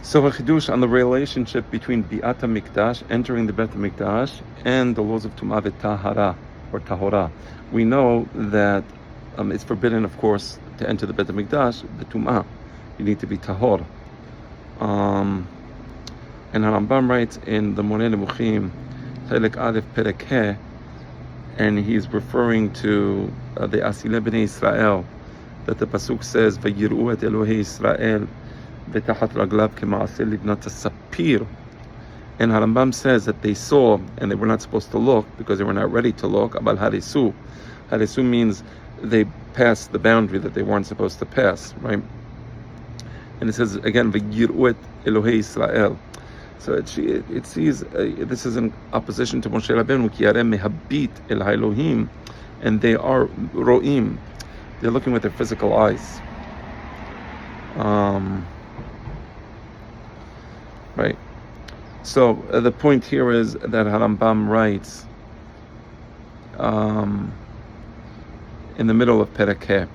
So a chidush on the relationship between bi'at mikdash, entering the Bet Mikdash, and the laws of tumah v'tahara, or tahora. We know that it's forbidden, of course, to enter the Bet Mikdash, the tumah. You need to be tahor. And Rambam writes in the Moreh Chelek Aleph Perek He, and he's referring to the Asilei Bnei Israel, that the pasuk says, "Vayiru et Elohei Israel v'tachat raglav k'ma'aseh livnat sapir." And Rambam says that they saw, and they were not supposed to look because they were not ready to look. Abal harisu. Harisu means they passed the boundary that they weren't supposed to pass, right? And it says again, "Vayiru et Elohei Israel." So it sees this is in opposition to Moshe Rabbeinu, ki yareh mehabit el Elohim, and they are ro'im. They're looking with their physical eyes. Right. So the point here is that Rambam writes in the middle of Perek He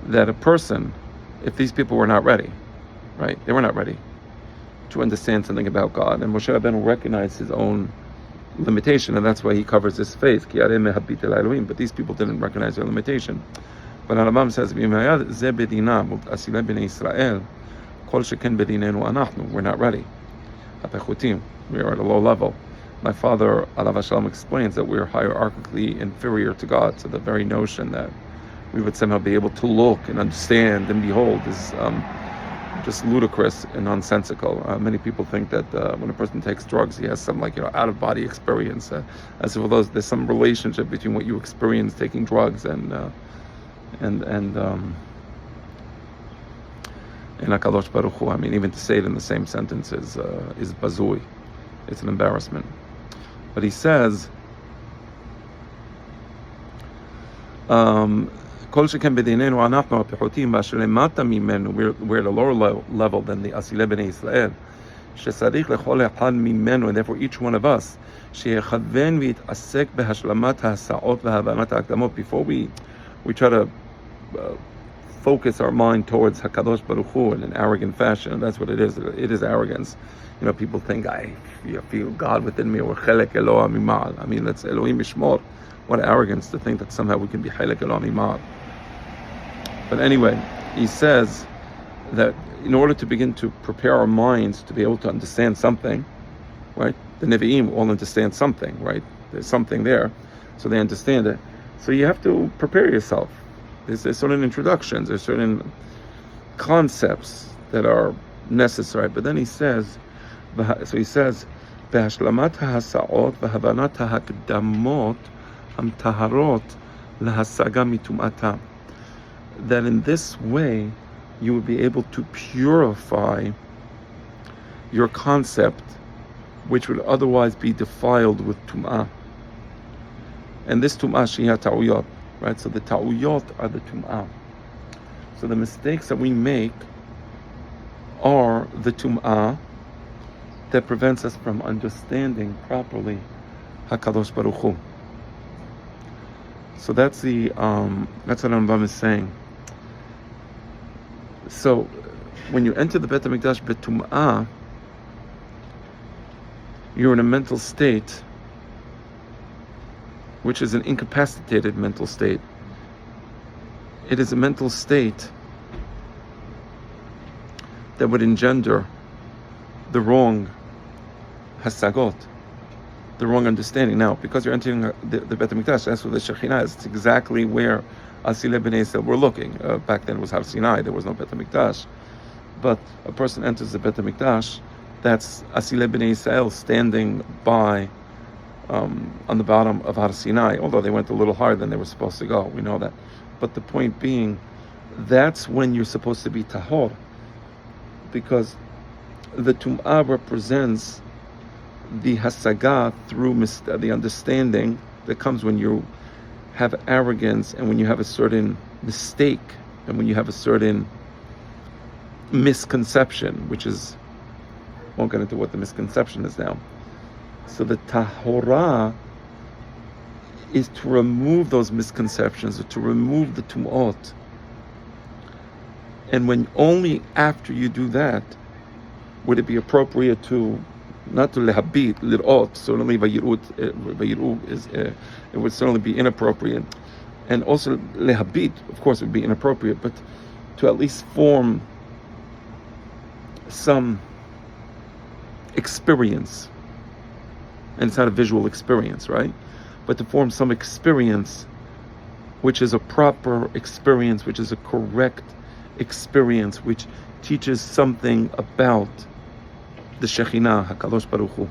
that a person, if these people were not ready, right, they were not ready to understand something about God, and Moshe Rabbeinu recognized his own limitation, and that's why he covers his face. But these people didn't recognize their limitation. But Rambam says, we're not ready. We are at a low level. My father, Alav Shalom, explains that we are hierarchically inferior to God. So the very notion that we would somehow be able to look and understand and behold is just ludicrous and nonsensical. Many people think that when a person takes drugs, he has some out-of-body experience, as if there's some relationship between what you experience taking drugs and HaKadosh Baruch Hu. I mean, even to say it in the same sentence is bazui. It's an embarrassment. But he says, we're at a lower level than the Asilei Bnei Israel. And therefore each one of us, before we try to focus our mind towards HaKadosh Baruch Hu in an arrogant fashion, and that's what it is. It is arrogance. People think, I feel God within me, or Chelek Eloah Mimal. I mean, that's Elohim Yishmor. What arrogance to think that somehow we can be Chelek Eloah Mimal. But anyway, he says that in order to begin to prepare our minds to be able to understand something, right? The Nevi'im all understand something, right? There's something there, so they understand it. So you have to prepare yourself. There's certain introductions, there's certain concepts that are necessary. But then he says, "Be'hashalamat ha'asa'ot v'havanat ha'akdamot hamtaharot lahasaga mitum'ata." That in this way you would be able to purify your concept, which would otherwise be defiled with tum'ah. And this tum'ah shia ta'uyot, right? So the ta'uyot are the tum'ah. So the mistakes that we make are the tum'ah that prevents us from understanding properly HaKadosh Baruch Hu. So that's what Rambam is saying. So when you enter the Bet HaMikdash betum'ah, you're in a mental state which is an incapacitated mental state. It is a mental state that would engender the wrong hasagot, the wrong understanding. Now, because you're entering the Bet HaMikdash, that's where the Shekhinah is. It's exactly where Asilei Bnei Israel were looking. Back then it was Har Sinai, there was no Bet HaMikdash. But a person enters the Bet HaMikdash, that's Asilei Bnei Israel standing by on the bottom of Har Sinai, although they went a little higher than they were supposed to go, we know that. But the point being, that's when you're supposed to be tahor, because the tum'ah represents the hasaga through the understanding that comes when you have arrogance, and when you have a certain mistake, and when you have a certain misconception, which is, won't get into what the misconception is now. So the tahorah is to remove those misconceptions, or to remove the tum'ot. And when only after you do that would it be appropriate to, not to lehabit, lirot, certainly vayiru is, it would certainly be inappropriate. And also lehabit, of course, would be inappropriate, but to at least form some experience. And it's not a visual experience, right? But to form some experience which is a proper experience, which is a correct experience, which teaches something about the Shekhinah, HaKadosh Baruch Hu.